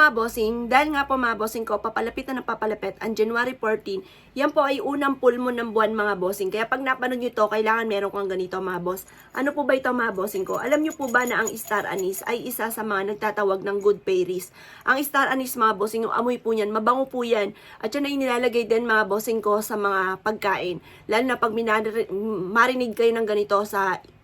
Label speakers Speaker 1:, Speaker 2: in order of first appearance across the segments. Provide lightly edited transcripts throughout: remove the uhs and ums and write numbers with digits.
Speaker 1: mga bossing, dahil nga po mga bossing ko, papalapit na ng papalapit ang January 14, yan po ay unang full moon ng buwan mga bossing. Kaya pag napanood nyo to, kailangan meron kang ganito mga boss. Ano po ba ito mga bossing ko? Alam nyo po ba na ang star anise ay isa sa mga nagtatawag ng good fairies? Ang star anise mga bossing, yung amoy po niyan, mabango po yan. At yan ay nilalagay din mga bossing ko sa mga pagkain. Lalo na pag marinig kayo ng ganito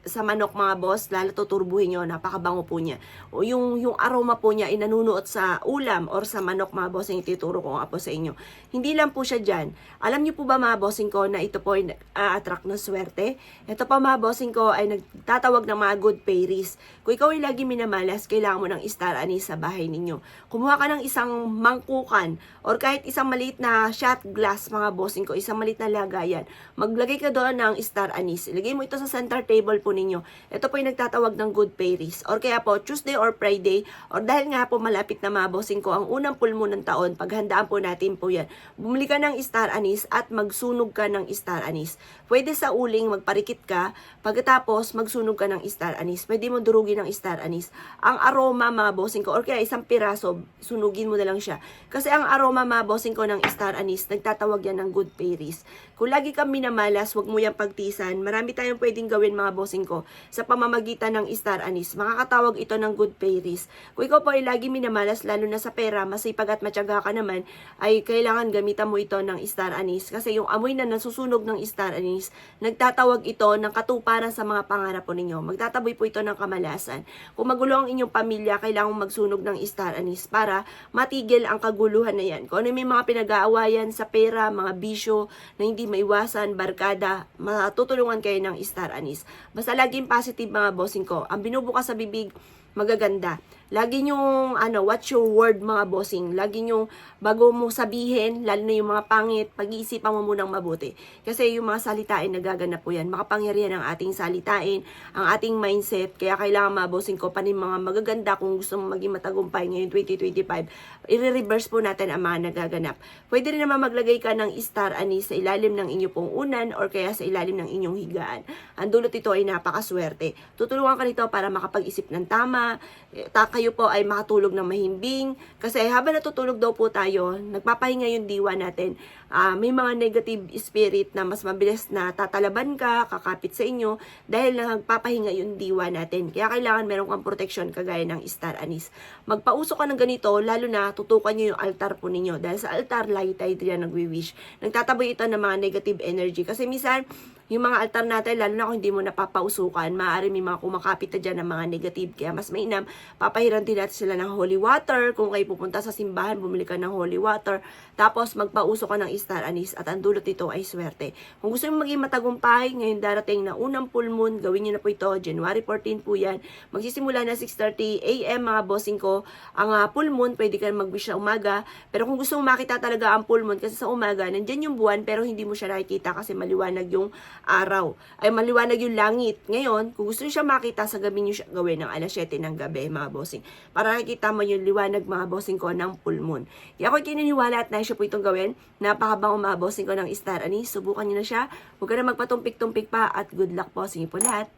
Speaker 1: sa manok mga boss, lalo tuturbuhin nyo, napakabango po niya. O yung aroma po niya ay nanunuot sa ulam or sa manok mga boss, yung ituturo ko nga po sa inyo. Hindi lang po siya dyan. Alam niyo po ba mga bossing ko na ito po ay attract ng swerte? Ito pa mga bossing ko ay nagtatawag ng mga good fairies. Kung ikaw ay lagi minamalas, kailangan mo ng star anise sa bahay ninyo. Kumuha ka ng isang mangkukan or kahit isang maliit na shot glass mga bossing ko, isang maliit na lagayan. Maglagay ka doon ng star anise. Ilagay mo ito sa center table po ninyo. Ito po yung nagtatawag ng good fairies. Or kaya po, Tuesday or Friday, or dahil nga po malapit na mga bossing ko, ang unang full moon ng taon, paghandaan po natin po yan. Bumili ka ng star anise at magsunog ka ng star anise. Pwede sa uling, magparikit ka, pagkatapos magsunog ka ng star anise. Pwede mo durugin ng star anise. Ang aroma mga bossing ko, or kaya isang piraso, sunugin mo na lang siya. Kasi ang aroma mga bossing ko ng star anise, nagtatawag yan ng good fairies. Kung lagi kang minamalas, wag mo yan pagtisan. Marami tayong pwedeng gawin mga bossing ko sa pamamagitan ng star anise. Makakatawag ito ng good fairies. Kung ikaw po ay lagi minamalas, lalo na sa pera, masipag at matyaga ka naman, ay kailangan gamitan mo ito ng star anise. Kasi yung amoy na nasusunog ng star anise, nagtatawag ito ng katuparan sa mga pangarap po ninyo. Magtataboy po ito ng kamalasan. Kung magulo ang inyong pamilya, kailangan magsunog ng star anise para matigil ang kaguluhan na yan. Kung ano may mga pinag-aawayan sa pera, mga bisyo na hindi maiwasan, barkada, matutulungan kayo ng star anise. Basta laging positive mga bossing ko. Ang binubukas sa bibig, magaganda. Lagi nyong, watch your word mga bossing. Lagi nyong, bago mo sabihin, lalo na yung mga pangit, pag-iisipan mo munang mabuti. Kasi yung mga salitain, nagaganap po yan. Makapangyarihan ang ating salitain, ang ating mindset. Kaya kailangan mga bossing ko, panin mga magaganda kung gusto mo maging matagumpay ngayon 2025. I-reverse po natin ang mga nagaganap. Pwede rin naman maglagay ka ng star anise sa ilalim ng inyong pong unan or kaya sa ilalim ng inyong higaan. Ang dulot ito ay napakaswerte. Tutulungan ka nito para makapag-isip ng tama, kayo po ay makatulog ng mahimbing. Kasi habang natutulog daw po tayo, nagpapahinga yung diwa natin. May mga negative spirit na mas mabilis na tatalaban ka, kakapit sa inyo, dahil nagpapahinga yung diwa natin. Kaya kailangan meron kang protection kagaya ng star anise. Magpauso ka ng ganito, lalo na tutukan nyo yung altar po ninyo. Dahil sa altar, lagi tayo diyan nagwi-wish. Nagtataboy ito ng mga negative energy. Kasi minsan, yung mga altar natin, lalo na kung hindi mo napapausukan, maaari may mga kumakapit na dyan ng mga negative. Kaya mas mainam, papahiran din natin sila ng holy water. Kung kayo pupunta sa simbahan, bumili ka ng holy water. Tapos, magpauso ka ng star anise at ang dulot nito ay swerte. Kung gusto mo maging matagumpay, ngayon darating na unang full moon, gawin nyo na po ito. January 14 po yan. Magsisimula na 6:30 AM mga bossing ko. Ang full moon, pwede ka mag-wish na umaga. Pero kung gusto mo makita talaga ang full moon, kasi sa umaga, nandyan yung buwan, pero hindi mo siya nakikita kasi maliwanag yung araw. Ay maliwanag yung langit. Ngayon, kung gusto niyo siya makita, sa gabi niyo siya gawin ng alas 7 ng gabi, mga bossing. Para nakikita mo yung liwanag, mga bossing ko, ng full moon. Kaya ako kininiwala at nais siya po itong gawin. Napakabango mga bossing ko ng star anise. Subukan niyo na siya. Huwag ka na magpatumpik-tumpik pa at good luck po sa inyo po lahat.